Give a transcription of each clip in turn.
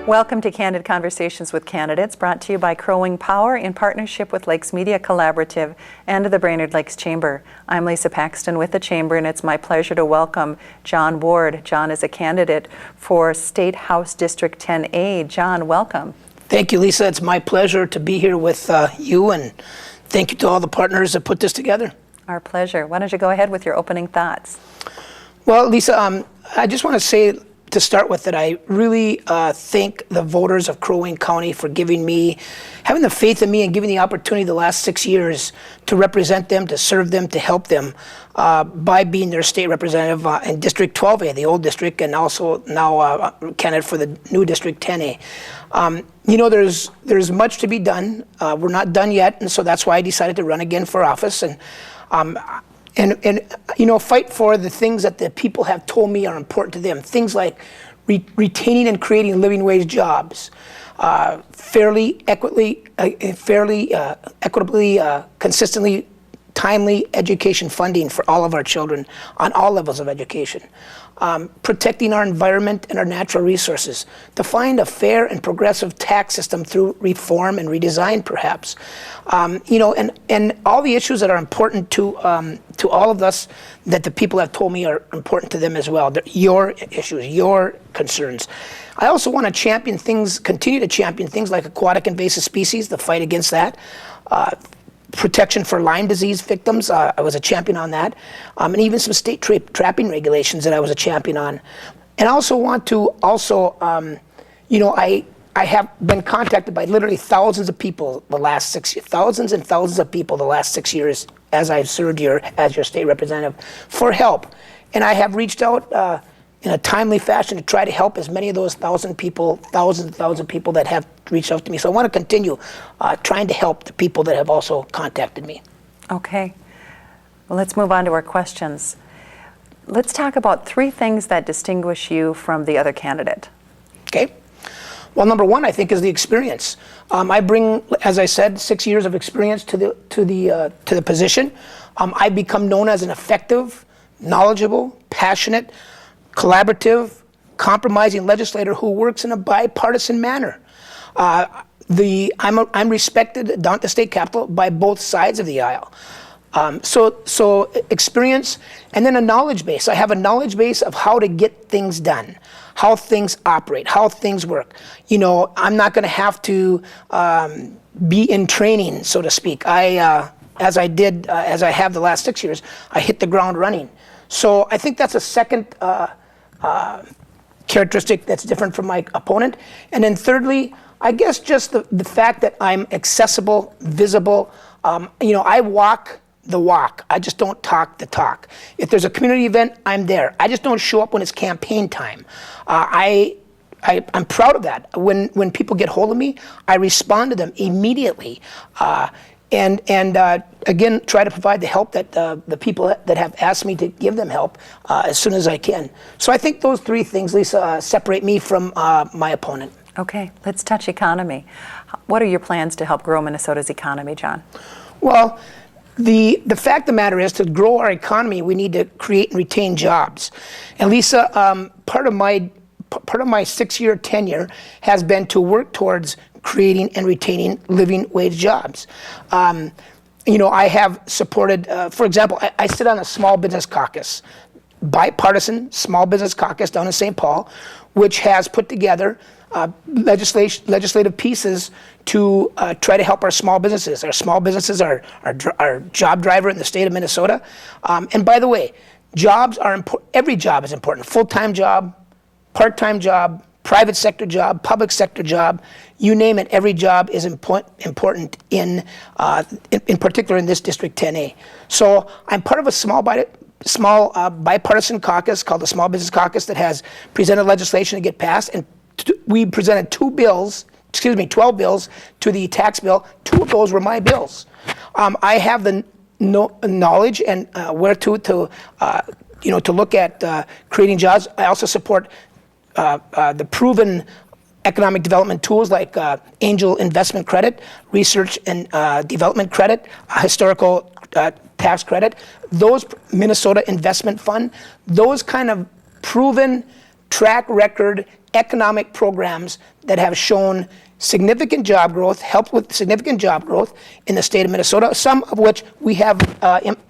Welcome to Candid Conversations with Candidates, brought to you by Crowing Power in partnership with Lakes Media Collaborative and the Brainerd Lakes Chamber. I'm Lisa Paxton with the Chamber, and it's my pleasure to welcome John Ward. John is a candidate for State House District 10A. John, welcome. Thank you, Lisa. It's my pleasure to be here with you, and thank you to all the partners that put this together. Our pleasure. Why don't you go ahead with your opening thoughts? Well, Lisa, I just want to say to start with that I really thank the voters of Crow Wing County for having the faith in me and giving the opportunity the last 6 years to represent them, to serve them, to help them by being their state representative in District 12A, the old district, and also now candidate for the new District 10A. There's much to be done. We're not done yet, and so that's why I decided to run again for office and fight for the things that the people have told me are important to them. Things like retaining and creating living wage jobs, fairly, equitably, consistently, timely education funding for all of our children on all levels of education, protecting our environment and our natural resources, to find a fair and progressive tax system through reform and redesign, perhaps, and all the issues that are important to all of us that the people have told me are important to them as well. They're your issues, your concerns. I also want to continue to champion things like aquatic invasive species, the fight against that. Protection for Lyme disease victims, I was a champion on that, and even some state trapping regulations that I was a champion on. And I also want to I have been contacted by literally thousands of people the last 6 years, thousands and thousands of people the last 6 years as I've served here as your state representative for help. And I have reached out in a timely fashion to try to help as many of those thousands and thousands of people that have reached out to me. So I want to continue trying to help the people that have also contacted me. Okay. Well, let's move on to our questions. Let's talk about 3 things that distinguish you from the other candidate. Okay. Well, number one, I think, is the experience. I bring, as I said, 6 years of experience to the position. I've become known as an effective, knowledgeable, passionate, collaborative, compromising legislator who works in a bipartisan manner. I'm respected down at the state capitol by both sides of the aisle. So experience, and then a knowledge base. I have a knowledge base of how to get things done, how things operate, how things work. I'm not going to have to be in training, so to speak. As I have the last 6 years, I hit the ground running. So I think that's a second characteristic that's different from my opponent. And then thirdly, I guess just the fact that I'm accessible, visible. I walk the walk. I just don't talk the talk. If there's a community event, I'm there. I just don't show up when it's campaign time. I'm proud of that. When people get hold of me, I respond to them immediately. And again, try to provide the help that the people that have asked me to give them help as soon as I can. So I think those 3 things, Lisa, separate me from my opponent. Okay, let's touch economy. What are your plans to help grow Minnesota's economy, John? Well, the fact of the matter is, to grow our economy, we need to create and retain jobs. And Lisa, part of my 6-year tenure has been to work towards creating and retaining living wage jobs. I have supported, for example, I sit on a small business caucus, bipartisan small business caucus down in St. Paul, which has put together legislative pieces to try to help our small businesses. Our small businesses are our job driver in the state of Minnesota. And by the way, jobs are important. Every job is important. Full-time job, part-time job, private sector job, public sector job, you name it, every job is important in particular in this District 10A. So I'm part of a small bipartisan caucus called the Small Business Caucus that has presented legislation to get passed, and we presented 12 bills to the tax bill. 2 of those were my bills. I have the knowledge and where to look at creating jobs. I also support the proven economic development tools like angel investment credit, research and development credit, historical tax credit, those Minnesota Investment Fund, those kind of proven track record economic programs that have shown significant job growth, helped with significant job growth in the state of Minnesota, some of which we have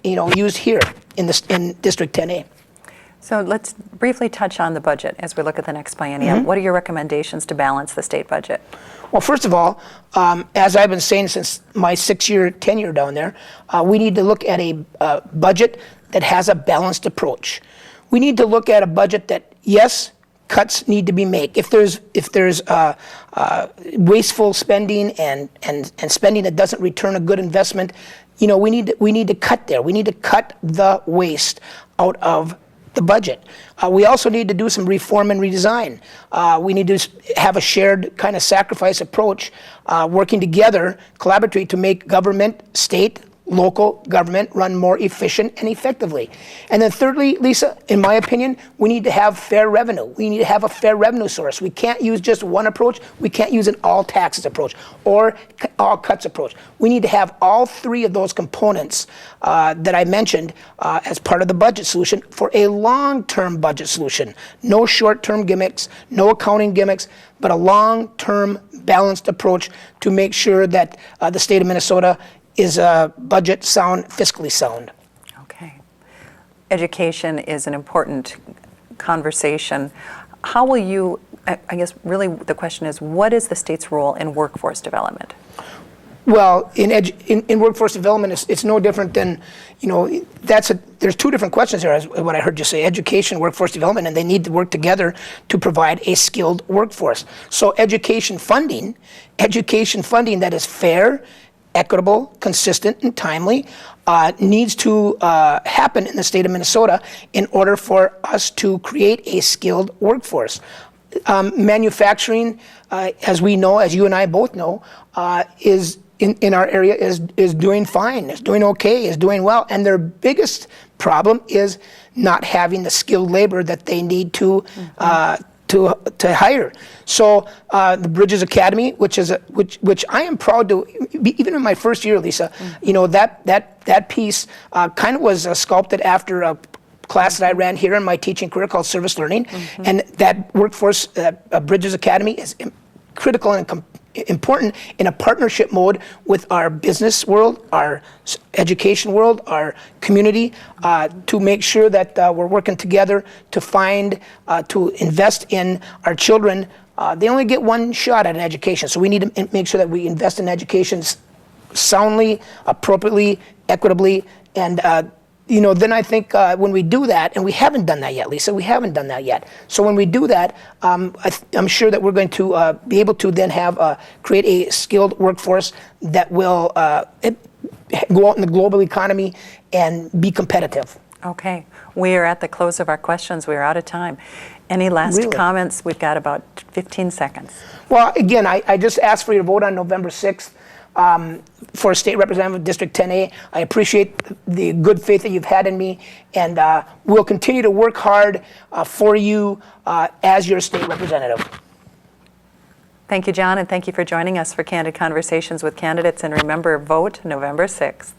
used here in District 10A. So let's briefly touch on the budget as we look at the next biennium. What are your recommendations to balance the state budget? Well, first of all, as I've been saying since my 6-year tenure down there, we need to look at a budget that has a balanced approach. We need to look at a budget that, yes, cuts need to be made. If there's wasteful spending and spending that doesn't return a good investment, we need to cut there. We need to cut the waste out of the budget. We also need to do some reform and redesign. We need to have a shared kind of sacrifice approach, working together, collaboratively to make government, state, local government run more efficient and effectively. And then thirdly, Lisa, in my opinion, we need to have fair revenue. We need to have a fair revenue source. We can't use just one approach. We can't use an all taxes approach or all cuts approach. We need to have all three of those components that I mentioned as part of the budget solution for a long-term budget solution. No short-term gimmicks, no accounting gimmicks, but a long-term balanced approach to make sure that the state of Minnesota is budget sound, fiscally sound. Okay. Education is an important conversation. How will you, I guess really the question is, what is the state's role in workforce development? Well, in workforce development, it's no different than, there's two different questions there, as what I heard you say, education, workforce development, and they need to work together to provide a skilled workforce. So education funding that is fair, equitable, consistent, and timely needs to happen in the state of Minnesota in order for us to create a skilled workforce. Manufacturing, as we know, as you and I both know, is in our area is doing fine, is doing okay, is doing well, and their biggest problem is not having the skilled labor that they need to hire. So the Bridges Academy, which I am proud to, even in my first year, Lisa, that piece kind of was sculpted after a class that I ran here in my teaching career called Service Learning, and that workforce, Bridges Academy, is critical and important in a partnership mode with our business world, our education world, our community, to make sure that we're working together to to invest in our children. They only get one shot at an education, so we need to make sure that we invest in education soundly, appropriately, equitably, and then I think when we do that, and we haven't done that yet, Lisa, we haven't done that yet. So when we do that, I'm sure that we're going to be able to then create a skilled workforce that will go out in the global economy and be competitive. Okay. We are at the close of our questions. We are out of time. Any last comments? We've got about 15 seconds. Well, again, I just asked for your vote on November 6th. For a state representative of District 10A. I appreciate the good faith that you've had in me, and we'll continue to work hard for you as your state representative. Thank you, John, and thank you for joining us for Candid Conversations with Candidates. And remember, vote November 6th.